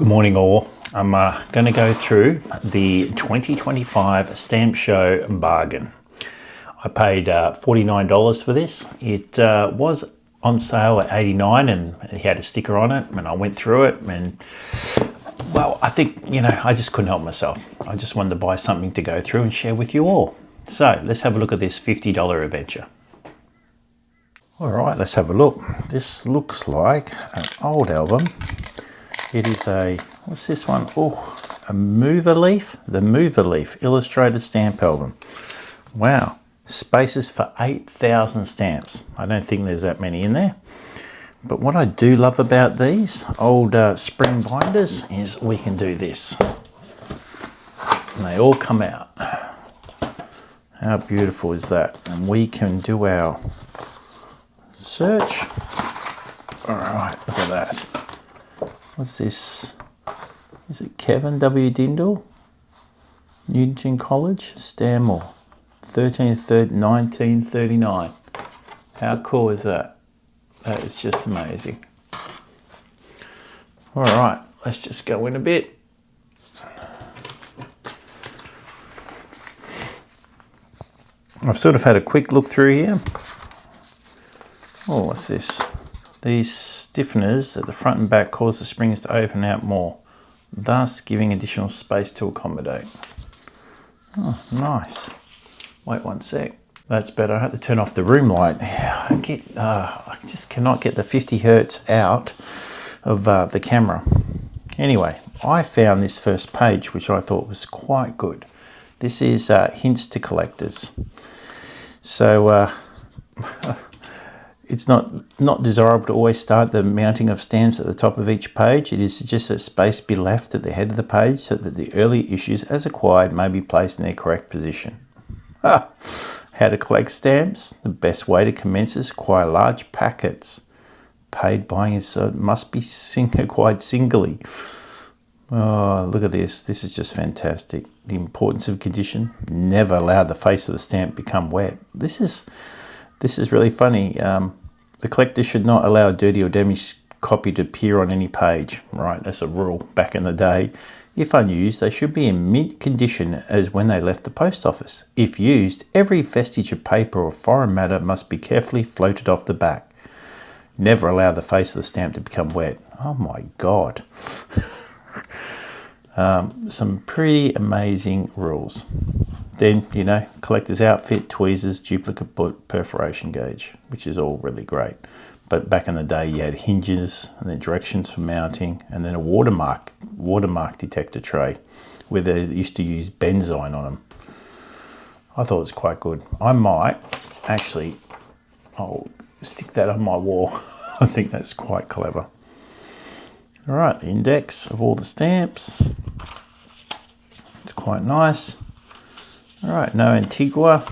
Good morning all. I'm going to go through the 2025 Stamp Show bargain. I paid $49 for this. It was on sale at $89 and it had a sticker on it, and I went through it and, well, I think, I just couldn't help myself. I just wanted to buy something to go through and share with you all. So let's have a look at this $50 adventure. All right, let's have a look. This looks like an old album. It is a, what's this one? Oh, a Mover Leaf. The Mover Leaf Illustrated Stamp Album. Wow. Spaces for 8,000 stamps. I don't think there's that many in there. But what I do love about these old spring binders is we can do this. And they all come out. How beautiful is that? And we can do our search. All right, look at that. What's this? Is it Kevin W. Dindal? Newton College? Stanmore. 1939. How cool is that? That is just amazing. All right, let's just go in a bit. I've sort of had a quick look through here. Oh, what's this? These stiffeners at the front and back cause the springs to open out more, thus giving additional space to accommodate. Oh, nice. Wait one sec. That's better. I have to turn off the room light. I just cannot get the 50 hertz out of the camera. Anyway, I found this first page, which I thought was quite good. This is hints to collectors. So it's not desirable to always start the mounting of stamps at the top of each page. It is suggested that space be left at the head of the page so that the early issues as acquired may be placed in their correct position. How to collect stamps? The best way to commence is acquire large packets. Paid buying must be acquired singly. Oh, look at this. This is just fantastic. The importance of condition. Never allow the face of the stamp become wet. This is really funny. The collector should not allow a dirty or damaged copy to appear on any page. Right, that's a rule back in the day. If unused, they should be in mint condition as when they left the post office. If used, every vestige of paper or foreign matter must be carefully floated off the back. Never allow the face of the stamp to become wet. Oh my God. Some pretty amazing rules. Then, collector's outfit, tweezers, duplicate perforation gauge, which is all really great. But back in the day, you had hinges and then directions for mounting, and then a watermark detector tray where they used to use benzene on them. I thought it was quite good. I might actually, I'll stick that on my wall. I think that's quite clever. All right, the index of all the stamps. It's quite nice. All right, no Antigua.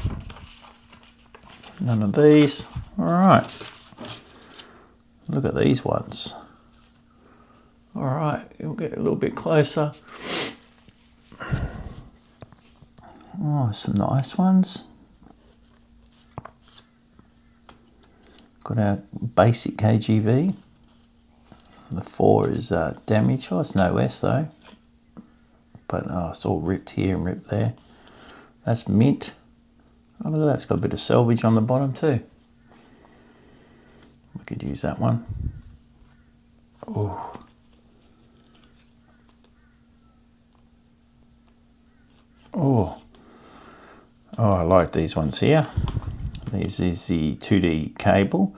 None of these. All right. Look at these ones. All right, we'll get a little bit closer. Oh, some nice ones. Got our basic KGV. The 4 is damaged. Oh, it's no S though. But it's all ripped here and ripped there. That's mint. Oh, look at that. It's got a bit of selvage on the bottom too. We could use that one. Oh. Oh. Oh, I like these ones here. This is the 2D cable.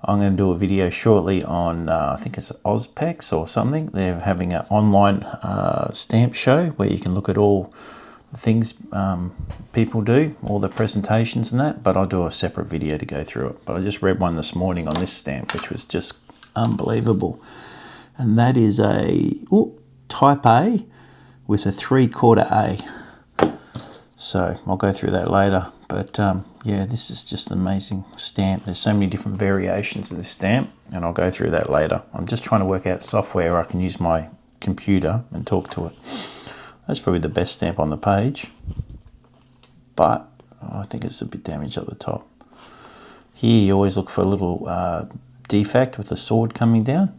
I'm going to do a video shortly on, I think it's Ozpex or something. They're having an online stamp show where you can look at all the things people do, all the presentations and that, but I'll do a separate video to go through it. But I just read one this morning on this stamp, which was just unbelievable. And that is a type A with a 3/4 A. So I'll go through that later. But yeah, this is just an amazing stamp. There's so many different variations of this stamp, and I'll go through that later. I'm just trying to work out software where I can use my computer and talk to it. That's probably the best stamp on the page, but I think it's a bit damaged at the top. Here you always look for a little defect with the sword coming down.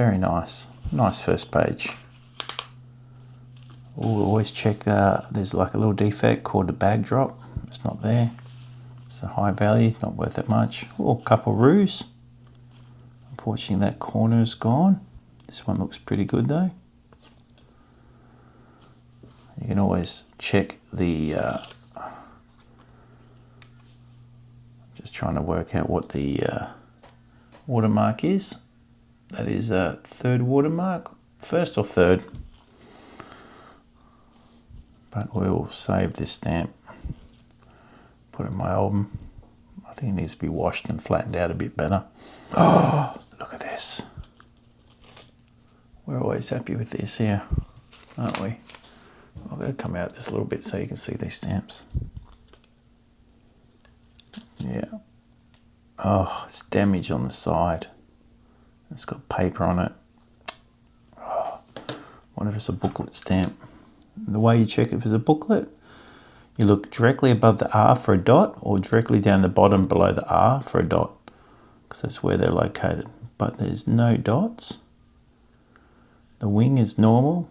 very nice. Nice first page. Always check there's like a little defect called the bag drop. It's not there. It's a high value, not worth it much. Oh, a couple roos. Unfortunately, that corner's gone. This one looks pretty good though. You can always check the, just trying to work out what the watermark is. That is a third watermark, first or third. But we'll save this stamp, put it in my album. I think it needs to be washed and flattened out a bit better. Oh, look at this. We're always happy with this here, aren't we? I've got to come out just a little bit so you can see these stamps. Yeah. Oh, it's damaged on the side. It's got paper on it. Oh, wonder if it's a booklet stamp. The way you check if it's a booklet, you look directly above the R for a dot or directly down the bottom below the R for a dot, because that's where they're located. But there's no dots. The wing is normal.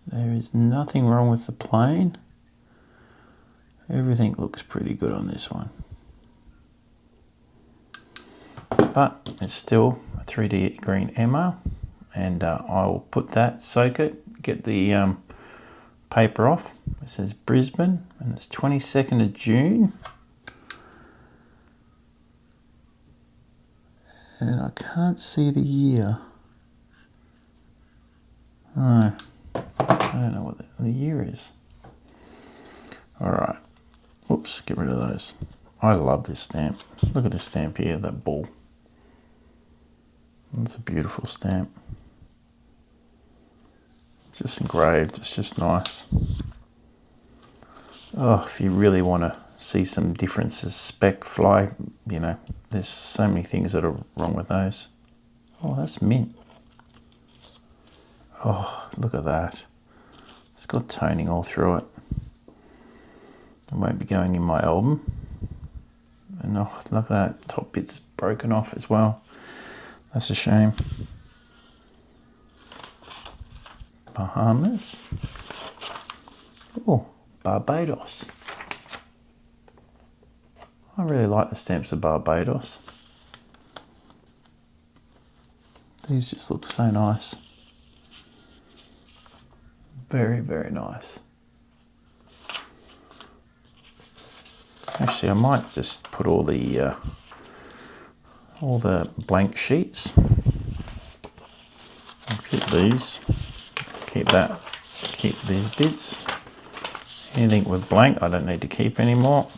There is nothing wrong with the plane. Everything looks pretty good on this one. But it's still a 3D green airmail, and I'll put that, soak it, get the paper off. It says Brisbane, and it's 22nd of June. And I can't see the year. No, I don't know what the year is. Alright, whoops, get rid of those. I love this stamp. Look at this stamp here, that bull. That's a beautiful stamp. It's just engraved, it's just nice. Oh, if you really want to see some differences, spec, fly, you know, there's so many things that are wrong with those. Oh, that's mint. Oh, look at that. It's got toning all through it. It won't be going in my album. And oh, look at that, top bit's broken off as well. That's a shame. Bahamas. Oh, Barbados. I really like the stamps of Barbados. These just look so nice. Very, very nice. Actually, I might just put all the blank sheets. I'll keep these. Keep that. Keep these bits. Anything with blank, I don't need to keep anymore.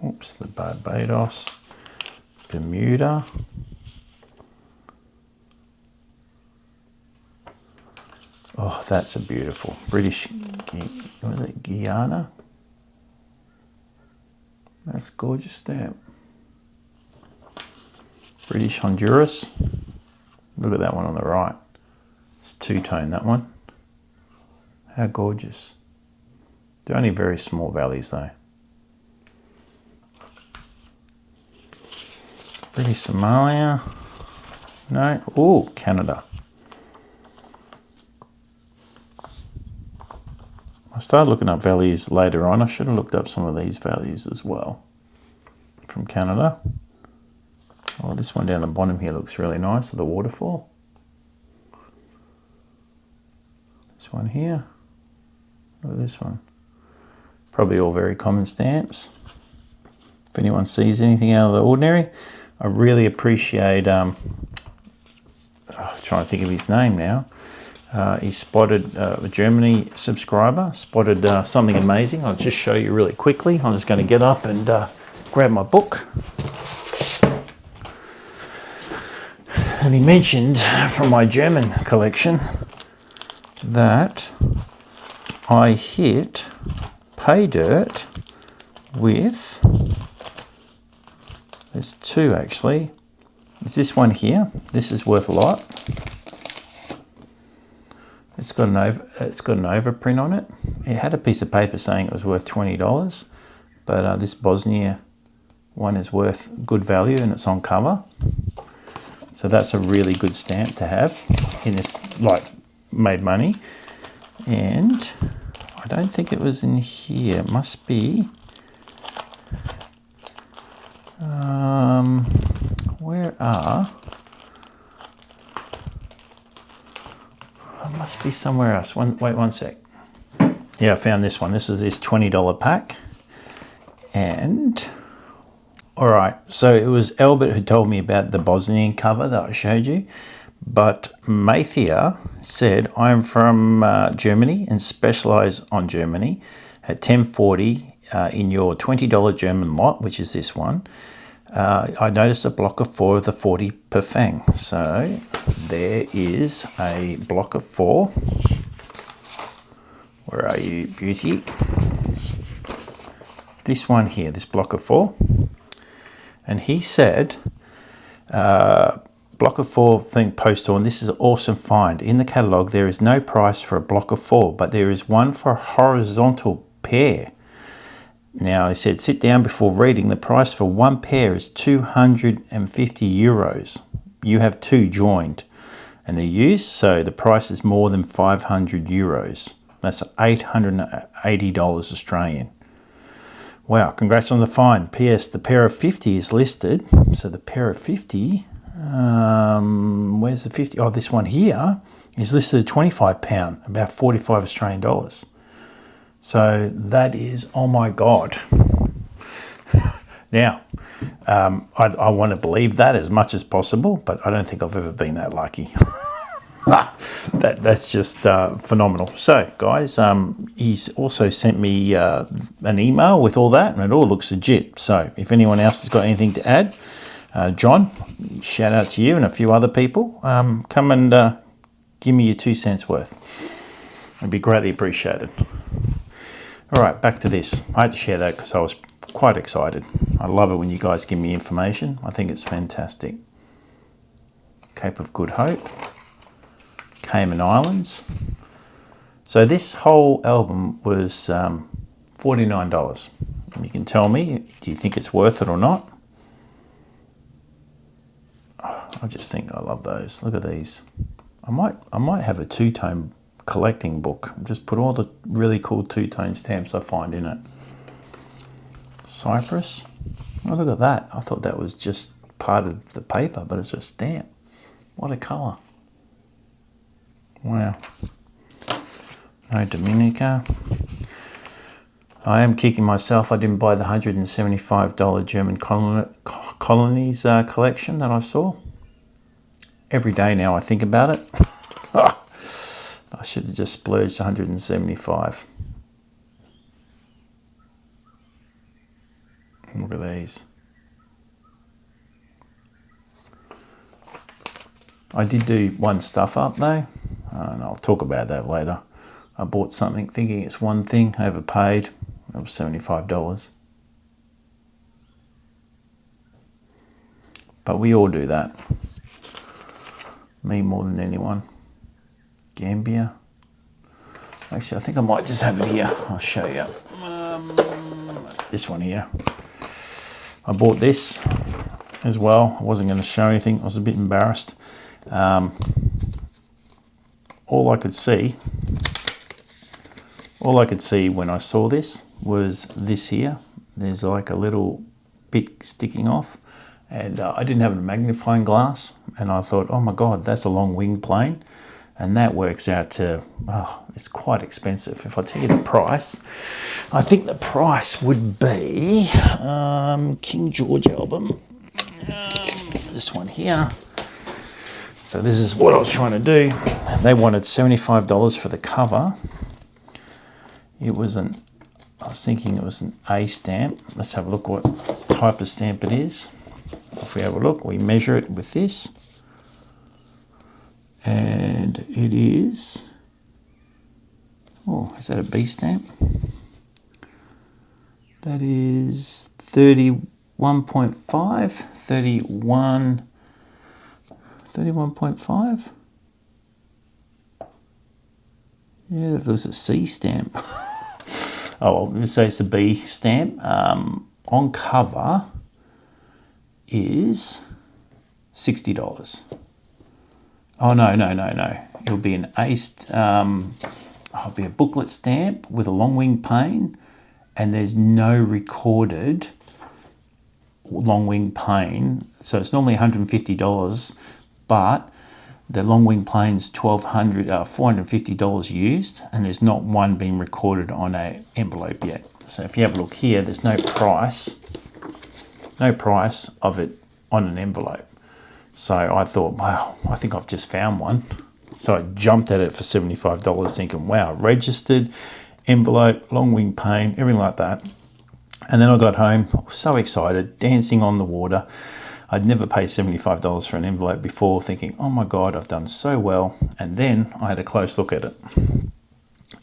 Oops, the Barbados, Bermuda. Oh, that's a beautiful British, what is it, Guyana? That's a gorgeous stamp. British Honduras. Look at that one on the right. It's two-tone, that one. How gorgeous. They're only very small values though. British Somalia. No. Oh, Canada. I started looking up values later on. I should have looked up some of these values as well from Canada. Oh, this one down the bottom here looks really nice, the waterfall. This one here. Look at this one. Probably all very common stamps. If anyone sees anything out of the ordinary, I really appreciate, I'm trying to think of his name now. He spotted a Germany subscriber, spotted something amazing. I'll just show you really quickly. I'm just going to get up and grab my book. And he mentioned from my German collection that I hit pay dirt with, there's two actually. Is this one here? This is worth a lot. It's got an overprint on it. It had a piece of paper saying it was worth $20, but this Bosnia one is worth good value and it's on cover. So that's a really good stamp to have in this, like, made money. And I don't think it was in here. It must be. Where are? It must be somewhere else. Wait one sec. Yeah, I found this one. This is this $20 pack. And all right, so it was Albert who told me about the Bosnian cover that I showed you. But Mathia said, I'm from Germany and specialise on Germany at 1040 in your $20 German lot, which is this one. I noticed a block of 4 of the 40 per fang. So there is a block of 4. Where are you, beauty? This one here, this block of 4. And he said, block of 4 thing postal, and this is an awesome find. In the catalogue, there is no price for a block of 4, but there is one for a horizontal pair. Now, he said, sit down before reading. The price for one pair is 250 euros. You have 2 joined, and they're used, so the price is more than 500 euros. That's $880 Australian. Wow, congrats on the find. P.S. The pair of 50 is listed. So the pair of 50, where's the 50? Oh, this one here is listed at £25, about 45 Australian dollars. So that is, oh my God. Now, I want to believe that as much as possible, but I don't think I've ever been that lucky. That's just phenomenal. So, guys, he's also sent me an email with all that, and it all looks legit. So, if anyone else has got anything to add, John, shout out to you and a few other people. Come and give me your 2 cents worth. It'd be greatly appreciated. All right, back to this. I had to share that because I was quite excited. I love it when you guys give me information. I think it's fantastic. Cape of Good Hope. Cayman Islands. So this whole album was $49. You can tell me, do you think it's worth it or not? I just think I love those. Look at these. I might have a 2-tone collecting book and just put all the really cool 2-tone stamps I find in it. Cyprus. Oh, look at that. I thought that was just part of the paper, but it's a stamp. What a colour. Wow. No Dominica. I am kicking myself. I didn't buy the $175 German colonies collection that I saw. Every day now I think about it. I should have just splurged $175. Look at these. I did do one stuff up though, and I'll talk about that later. I bought something thinking it's one thing, overpaid. It was $75. But we all do that. Me more than anyone. Gambia. Actually, I think I might just have it here. I'll show you. This one here. I bought this as well. I wasn't going to show anything. I was a bit embarrassed. All I could see when I saw this was this here. There's like a little bit sticking off, and I didn't have a magnifying glass, and I thought, oh my God, that's a long wing plane, and that works out to, it's quite expensive. If I tell you the price, I think the price would be King George album, this one here. So this is what I was trying to do. They wanted $75 for the cover. I was thinking it was an A stamp. Let's have a look what type of stamp it is. If we have a look, we measure it with this. And it is, is that a B stamp? That is 31.5, 31.5. Yeah, that was a C stamp. Oh, well, we say it's a B stamp. On cover, is $60. Oh, no. It'll be an it'll be a booklet stamp with a long wing pane, and there's no recorded long wing pane. So it's normally $150, but the long wing plane's $450 used, and there's not one being recorded on an envelope yet. So if you have a look here, there's no price of it on an envelope. So I thought, wow, I think I've just found one. So I jumped at it for $75 thinking, wow, registered, envelope, long wing pane, everything like that. And then I got home, so excited, dancing on the water. I'd never paid $75 for an envelope before, thinking, oh my God, I've done so well. And then I had a close look at it.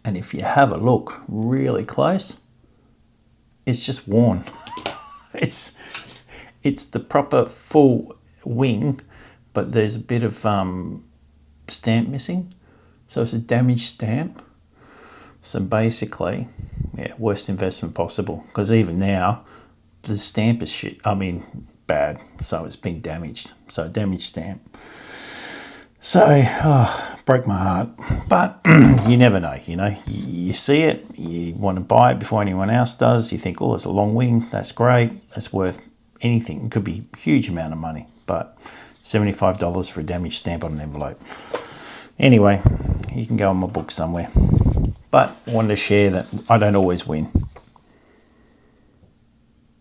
And if you have a look really close, it's just worn. It's the proper full wing, but there's a bit of stamp missing. So it's a damaged stamp. So basically, yeah, worst investment possible, because even now the stamp is shit. I mean, bad. So it's been damaged. So damaged stamp. So broke my heart. But you never know, you know. You see it, you want to buy it before anyone else does. You think, oh, it's a long wing. That's great. It's worth anything. It could be a huge amount of money. But $75 for a damaged stamp on an envelope. Anyway, you can go on my book somewhere. But I wanted to share that I don't always win.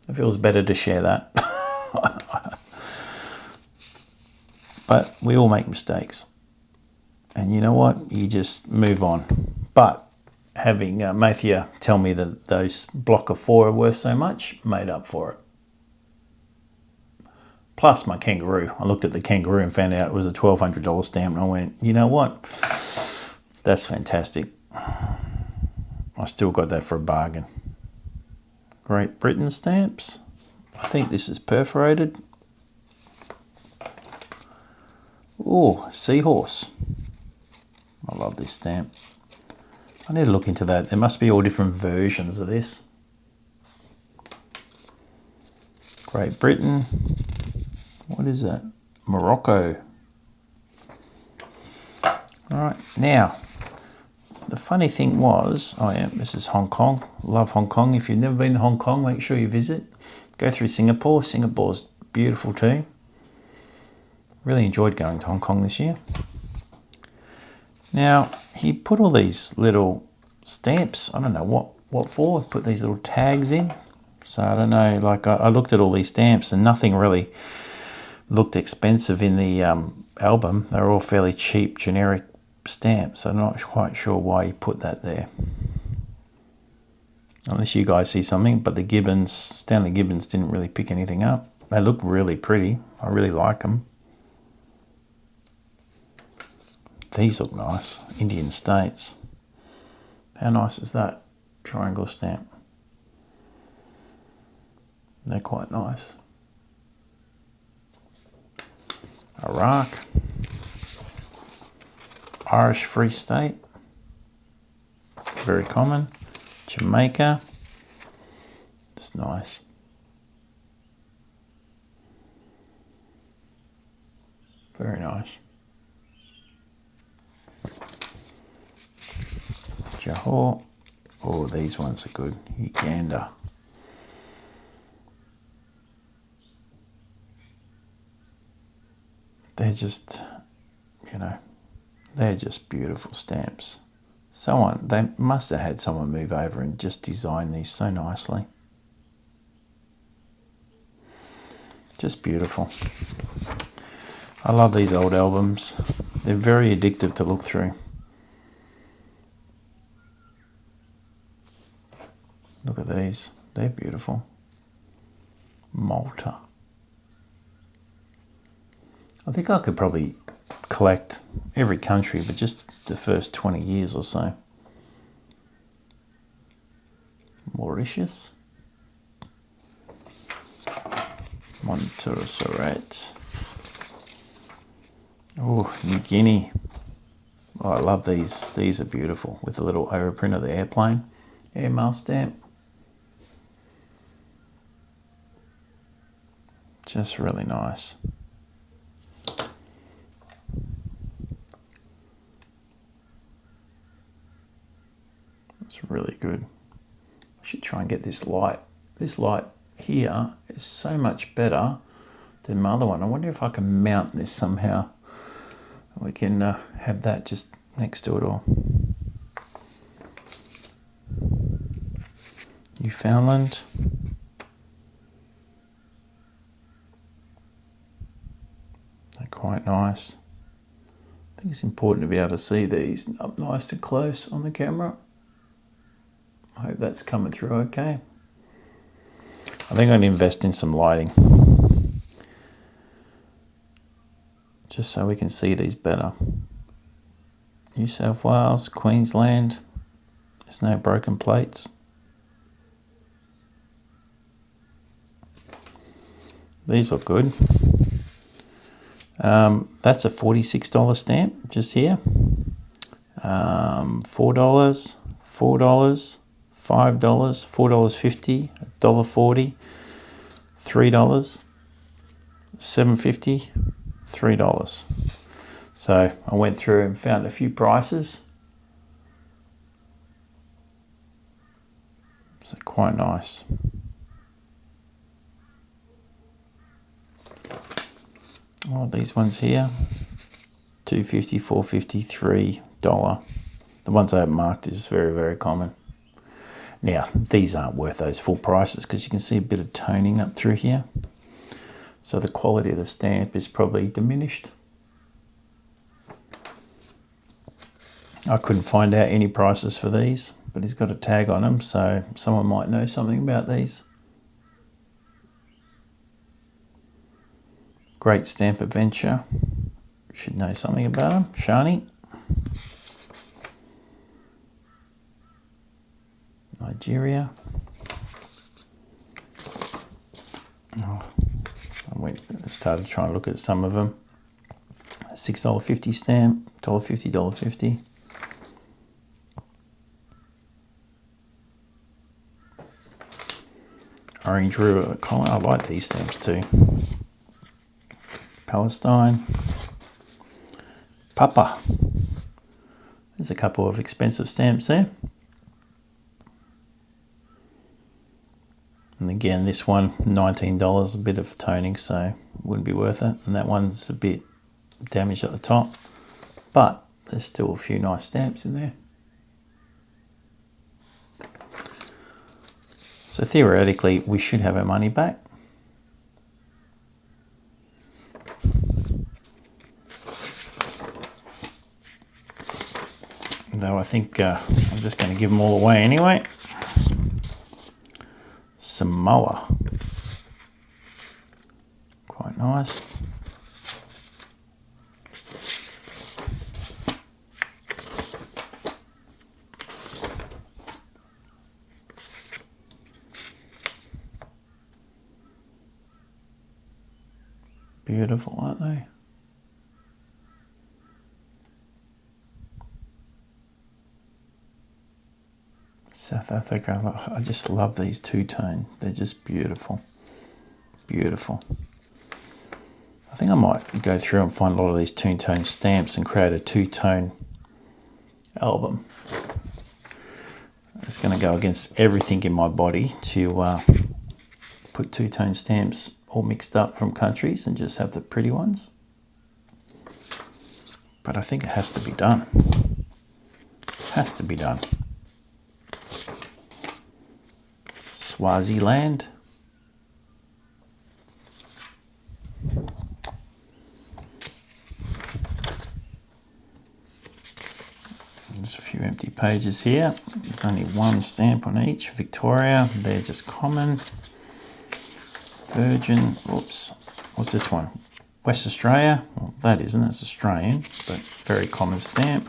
It feels better to share that. But we all make mistakes. And you know what? You just move on. But having Mathia tell me that those block of 4 are worth so much, made up for it. Plus my kangaroo. I looked at the kangaroo and found out it was a $1,200 stamp, and I went, you know what? That's fantastic. I still got that for a bargain. Great Britain stamps. I think this is perforated. Oh, seahorse. I love this stamp. I need to look into that. There must be all different versions of this. Great Britain. What is that? Morocco. All right, now, the funny thing was, this is Hong Kong. Love Hong Kong. If you've never been to Hong Kong, make sure you visit. Go through Singapore. Singapore's beautiful too. Really enjoyed going to Hong Kong this year. Now, he put all these little stamps. I don't know what for. Put these little tags in. So I don't know, like I looked at all these stamps and nothing really looked expensive in the album. They're all fairly cheap, generic stamps. I'm not quite sure why he put that there. Unless you guys see something, but the Stanley Gibbons didn't really pick anything up. They look really pretty. I really like them. These look nice. Indian States. How nice is that? Triangle stamp. They're quite nice. Iraq. Irish Free State. Very common. Jamaica. It's nice. Very nice. Johor. Oh, these ones are good. Uganda. They're just, they're just beautiful stamps. They must have had someone move over and just design these so nicely. Just beautiful. I love these old albums. They're very addictive to look through. Look at these. They're beautiful. Malta. I think I could probably collect every country, but just the first 20 years or so. Mauritius. Montserrat. Oh, New Guinea. Oh, I love these. These are beautiful with a little overprint of the airplane. Airmail stamp. Just really nice. It's really good. I should try and get this light. This light here is so much better than my other one. I wonder if I can mount this somehow. We can have that just next to it all. Newfoundland. They're quite nice. I think it's important to be able to see these up nice and close on the camera. I hope that's coming through okay. I think I'm going to invest in some lighting, just so we can see these better. New South Wales, Queensland, there's no broken plates. These look good. That's a $46 stamp just here. $4, $4, $5, $4.50, $1.40, $3, $7.50, $3. So I went through and found a few prices. So quite nice. Oh, these ones here, $2.50, $4.50, $3. The ones I have marked is very, very common. Now, these aren't worth those full prices because you can see a bit of toning up through here. So the quality of the stamp is probably diminished. I couldn't find out any prices for these, but he's got a tag on them, so someone might know something about these. Great Stamp Adventure. Should know something about them. Shani. Nigeria. Oh, I started trying to look at some of them. $6.50 stamp, $1.50, $1.50. Orange River Colony. I like these stamps too. Palestine. Papa. There's a couple of expensive stamps there. And again, this one, $19, a bit of toning, so wouldn't be worth it. And that one's a bit damaged at the top, but there's still a few nice stamps in there. So theoretically, we should have our money back. Though I think I'm just going to give them all away anyway. Samoa. Quite nice. Beautiful, aren't they? South Africa, I just love these two-tone. They're just beautiful. Beautiful. I think I might go through and find a lot of these two-tone stamps and create a two-tone album. It's going to go against everything in my body to put two-tone stamps all mixed up from countries and just have the pretty ones. But I think it has to be done. It has to be done. Swaziland. There's a few empty pages here. There's only one stamp on each. Victoria, they're just common. Virgin, oops, what's this one? West Australia, well, that isn't, it's Australian, but very common stamp.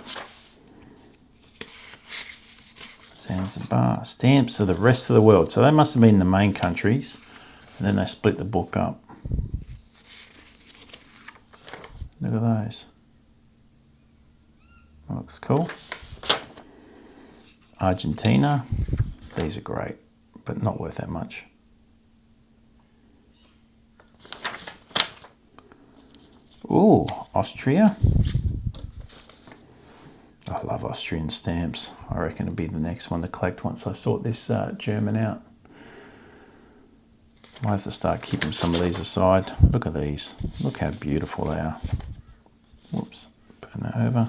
Zanzibar, stamps of the rest of the world. So they must have been the main countries, and then they split the book up. Look at those. That looks cool. Argentina, these are great, but not worth that much. Ooh, Austria. I love Austrian stamps. I reckon it'll be the next one to collect once I sort this German out. Might have to start keeping some of these aside. Look at these. Look how beautiful they are. Whoops, turn that over.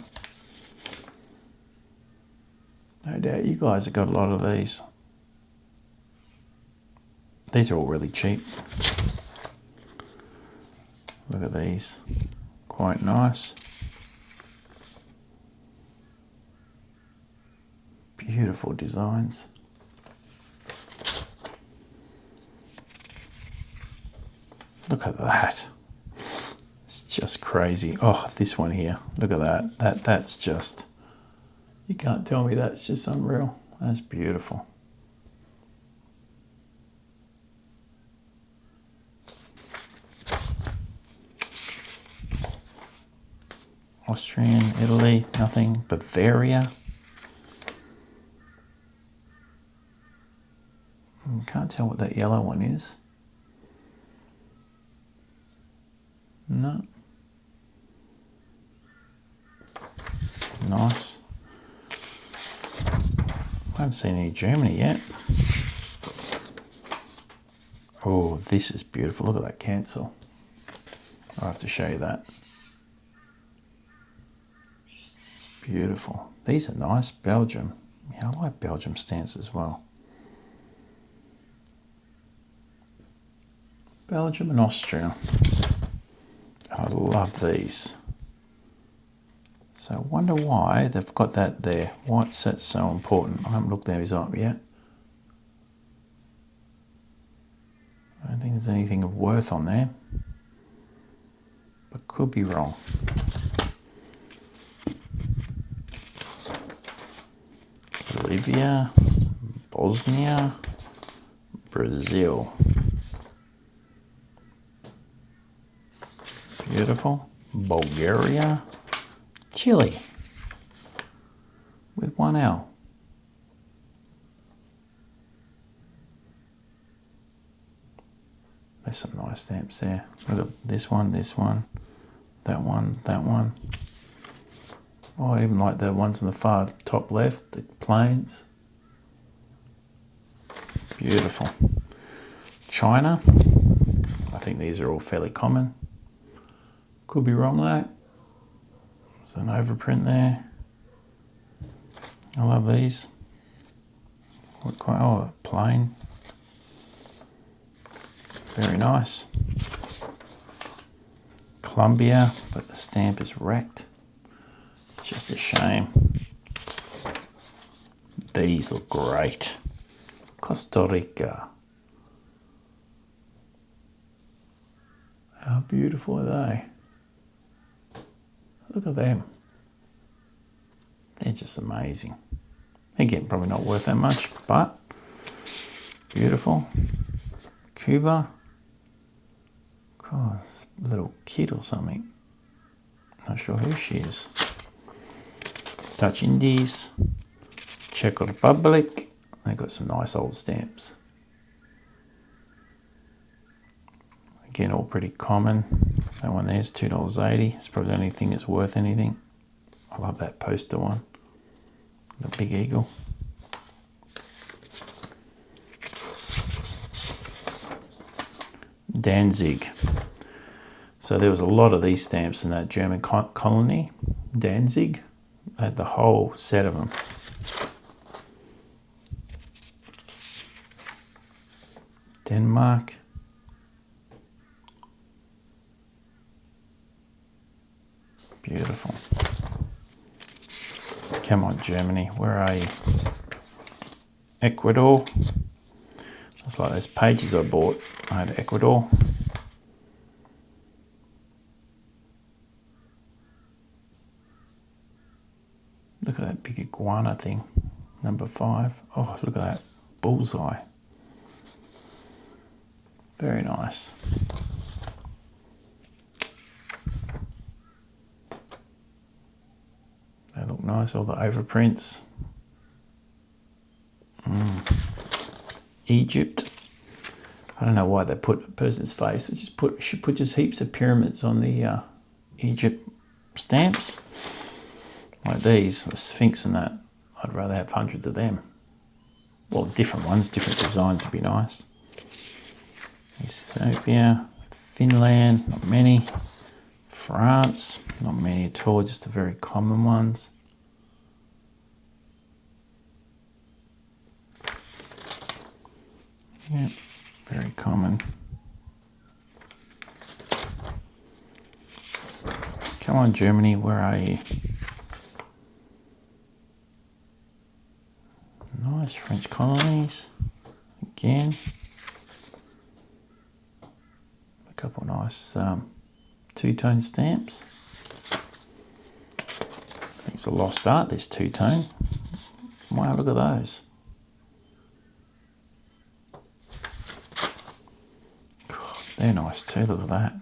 No doubt you guys have got a lot of these. These are all really cheap. Look at these. Quite nice. Beautiful designs. Look at that. It's just crazy. Oh, this one here. Look at that. That's just, you can't tell me that's just unreal. That's beautiful. Austrian, Italy, nothing. Bavaria. Can't tell what that yellow one is. No. Nice. I haven't seen any Germany yet. Oh, this is beautiful. Look at that cancel. I'll have to show you that. It's beautiful. These are nice. Belgium. Yeah, I like Belgium stamps as well. Belgium and Austria. I love these. So I wonder why they've got that there. Why's that so important? I haven't looked these up yet. I don't think there's anything of worth on there, but could be wrong. Bolivia, Bosnia, Brazil. Beautiful. Bulgaria, Chile, with one L. There's some nice stamps there. Look at this one, that one, that one. Oh, I even like the ones on the far top left, the planes. Beautiful. China. I think these are all fairly common. Could be wrong though. There's an overprint there. I love these. Oh, plain. Very nice. Colombia, but the stamp is wrecked. It's just a shame. These look great. Costa Rica. How beautiful are they? Look at them. They're just amazing. Again, probably not worth that much, but beautiful. Cuba. God, a little kid or something. Not sure who she is. Dutch Indies. Czech Republic. They've got some nice old stamps. Again, all pretty common. That one there's $2.80. It's probably the only thing that's worth anything. I love that poster one. The big eagle. Danzig. So there was a lot of these stamps in that German colony. Danzig. They had the whole set of them. Denmark. Beautiful. Come on, Germany. Where are you? Ecuador. It's like those pages I bought. I had Ecuador. Look at that big iguana thing. Number 5. Oh, look at that. Bullseye. Very nice. They look nice, all the overprints. Egypt. I don't know why they put a person's face. They just should put just heaps of pyramids on the Egypt stamps. Like these, the Sphinx and that. I'd rather have hundreds of them. Well, different ones, different designs would be nice. Ethiopia, Finland, not many. France, not many at all, just the very common ones. Yeah, very common. Come on, Germany, where are you? Nice French colonies. Again. A couple nice two-tone stamps. I think it's a lost art, this two-tone. Wow, look at those. God, they're nice too, look at that.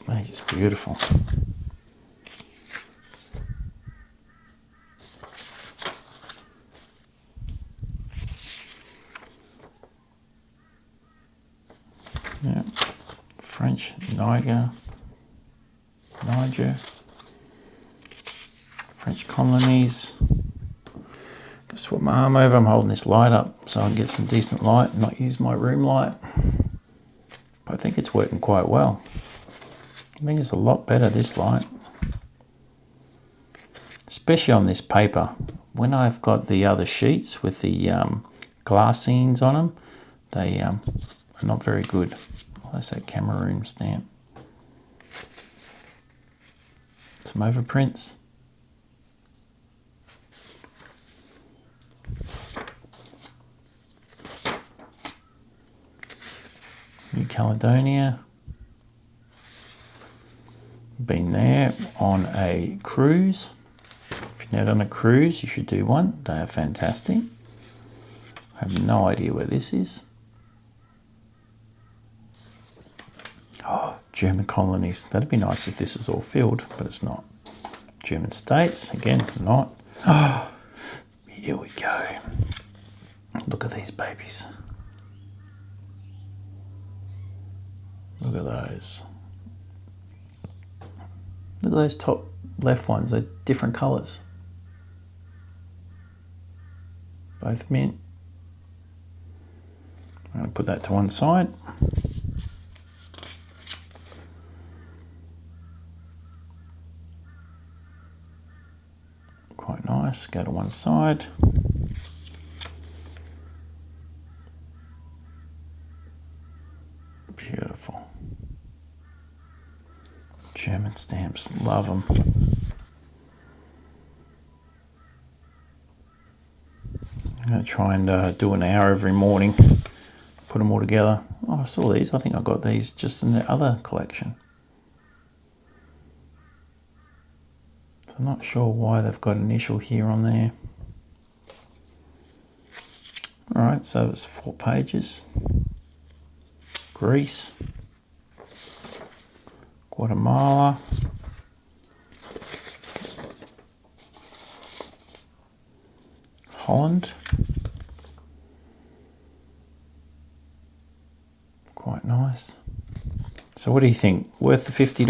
They're just beautiful. Yeah, French, Niger, French colonies. Just put my arm over, I'm holding this light up so I can get some decent light and not use my room light. But I think it's working quite well. I think it's a lot better, this light. Especially on this paper. When I've got the other sheets with the glassines on them, they are not very good. Well, that's that Cameroon stamp. Some overprints. New Caledonia. Been there on a cruise. If you're not on a cruise, you should do one. They are fantastic. I have no idea where this is. Oh, German colonies. That'd be nice if this is all filled, but it's not. German states, again, not. Oh, here we go. Look at these babies. Look at those. Look at those top left ones. They're different colours. Both mint. I'm going to put that to one side. Quite nice. Go to one side. Beautiful. German stamps, love them. I'm going to try and do an hour every morning, put them all together. Oh, I saw these. I think I got these just in the other collection. So I'm not sure why they've got initial here on there. Alright, so it's 4 pages. Greece. Guatemala. Holland. Quite nice. So what do you think? Worth the $50?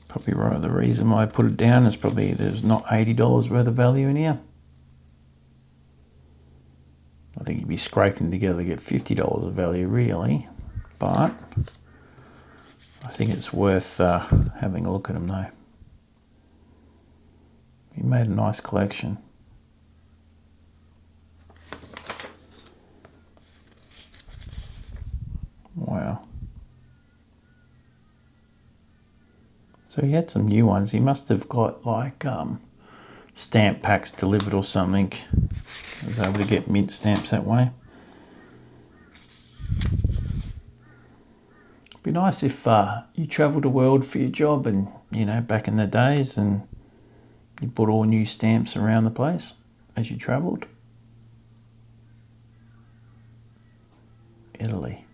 Probably right. The reason why I put it down is probably there's not $80 worth of value in here. I think you'd be scraping together to get $50 of value really, but I think it's worth having a look at them though. He made a nice collection. Wow. So he had some new ones. He must have got like stamp packs delivered or something. I was able to get mint stamps that way. It'd be nice if you travelled the world for your job and, you know, back in the days and you bought all new stamps around the place as you travelled. Italy.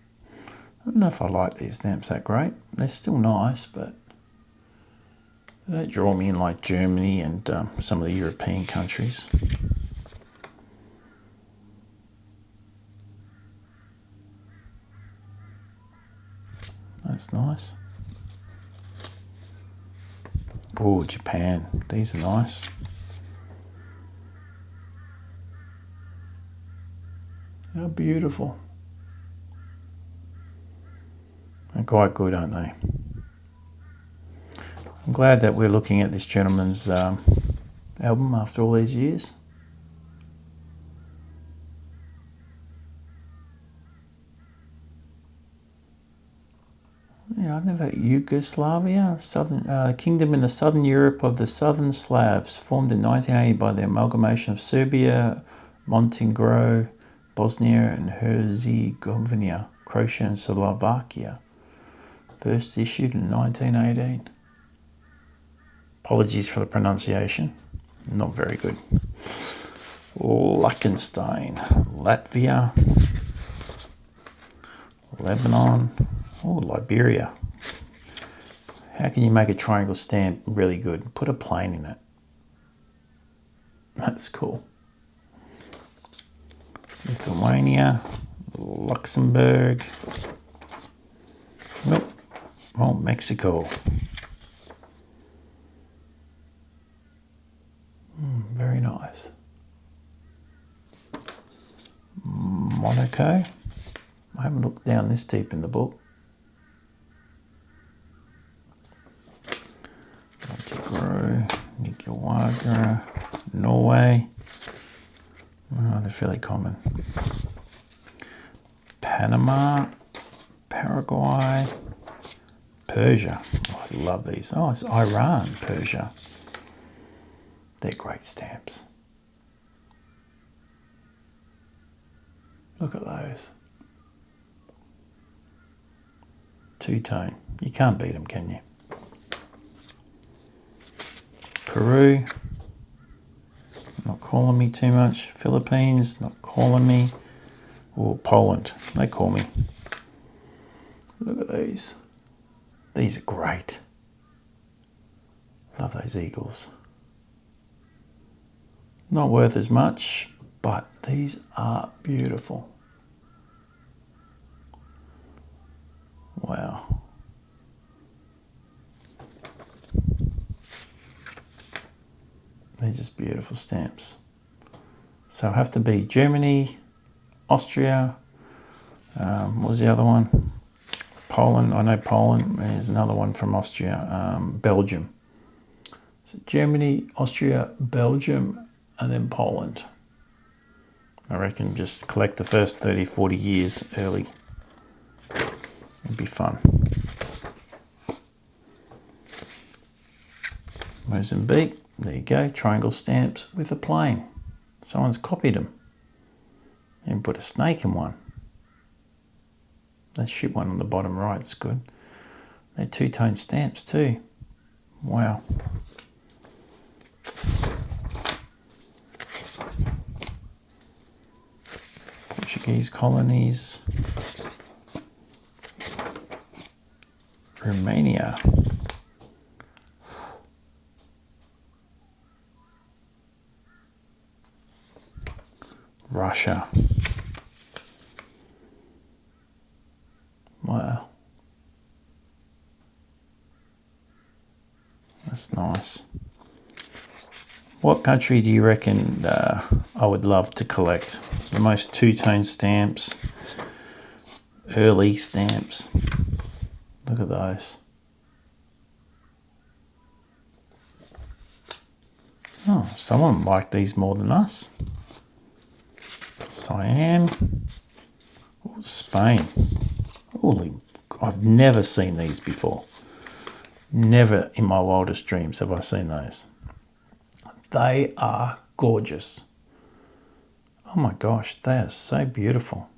I don't know if I like these stamps that great. They're still nice, but they don't draw me in like Germany and some of the European countries. that's nice. Oh, Japan. These are nice. How beautiful. They're quite good, aren't they? I'm glad that we're looking at this gentleman's album after all these years. Yeah, I've never. Yugoslavia, southern kingdom in the southern Europe of the Southern Slavs, formed in 1980 by the amalgamation of Serbia, Montenegro, Bosnia and Herzegovina, Croatia and Slovakia. First issued in 1918. Apologies for the pronunciation. Not very good. Liechtenstein, Latvia, Lebanon, Liberia. How can you make a triangle stamp really good? Put a plane in it. That's cool. Lithuania, Luxembourg, Mexico. Very nice. Monaco. I haven't looked down this deep in the book. Montenegro, Nicaragua, Norway. Oh, they're fairly common. Panama, Paraguay, Persia. Oh, I love these. Oh, it's Iran, Persia. They're great stamps. Look at those. Two-tone. You can't beat them, can you? Peru. Not calling me too much. Philippines. Not calling me. Or Poland. They call me. Look at these. These are great. Love those eagles. Not worth as much, but these are beautiful. Wow. They're just beautiful stamps. So I have to be Germany, Austria, what was the other one? Poland. I know Poland. There's another one from Austria. Belgium. So Germany, Austria, Belgium, and then Poland. I reckon just collect the first 30, 40 years early. It'd be fun. Mozambique. There you go. Triangle stamps with a plane. Someone's copied them. And put a snake in one. That shit one on the bottom right is good. They're two-tone stamps too. Wow. Portuguese colonies. Romania. Russia. Wow. That's nice. What country do you reckon I would love to collect? The most two-tone stamps, early stamps. Look at those. Oh, someone liked these more than us. Siam. Ooh, Spain. Holy, I've never seen these before. Never in my wildest dreams have I seen those. They are gorgeous. Oh my gosh, they are so beautiful.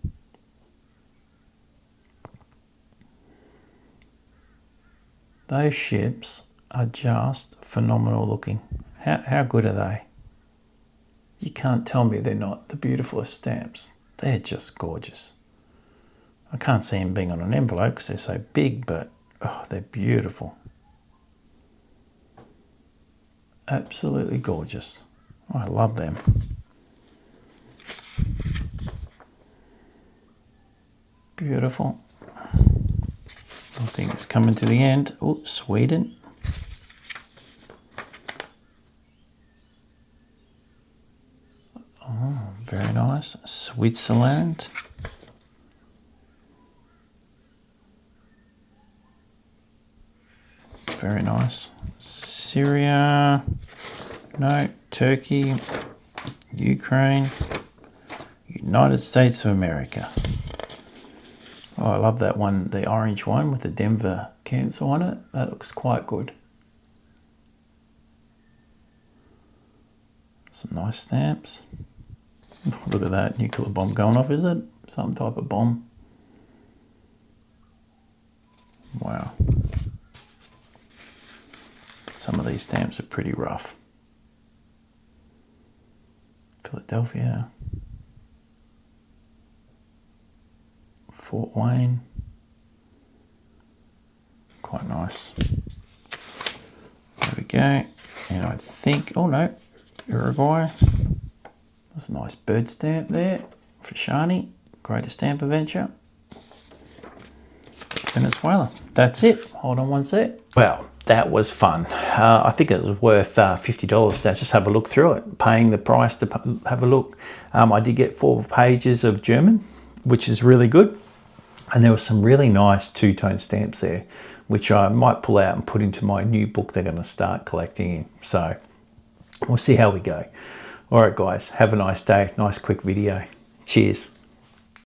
Those ships are just phenomenal looking. How good are they? You can't tell me they're not the beautifulest stamps. They're just gorgeous. I can't see them being on an envelope because they're so big, but oh, they're beautiful. Absolutely gorgeous. Oh, I love them. Beautiful. Look think it's coming to the end. Oh, Sweden. Oh, very nice. Switzerland. Very nice. Syria. No. Turkey. Ukraine. United States of America. Oh, I love that one, the orange one with the Denver cancer on it. That looks quite good. Some nice stamps. Look at that nuclear bomb going off, is it? Some type of bomb. Wow. Some of these stamps are pretty rough. Philadelphia. Fort Wayne. Quite nice. There we go. And I think, oh no, Uruguay. There's a nice bird stamp there for Shani. Greatest Stamp Adventure. Venezuela. That's it. Hold on one sec. Well, that was fun. I think it was worth $50 to just have a look through it. Paying the price to have a look. I did get 4 pages of German, which is really good. And there were some really nice two-tone stamps there, which I might pull out and put into my new book they're going to start collecting in. So we'll see how we go. All right, guys, have a nice day. Nice quick video. Cheers.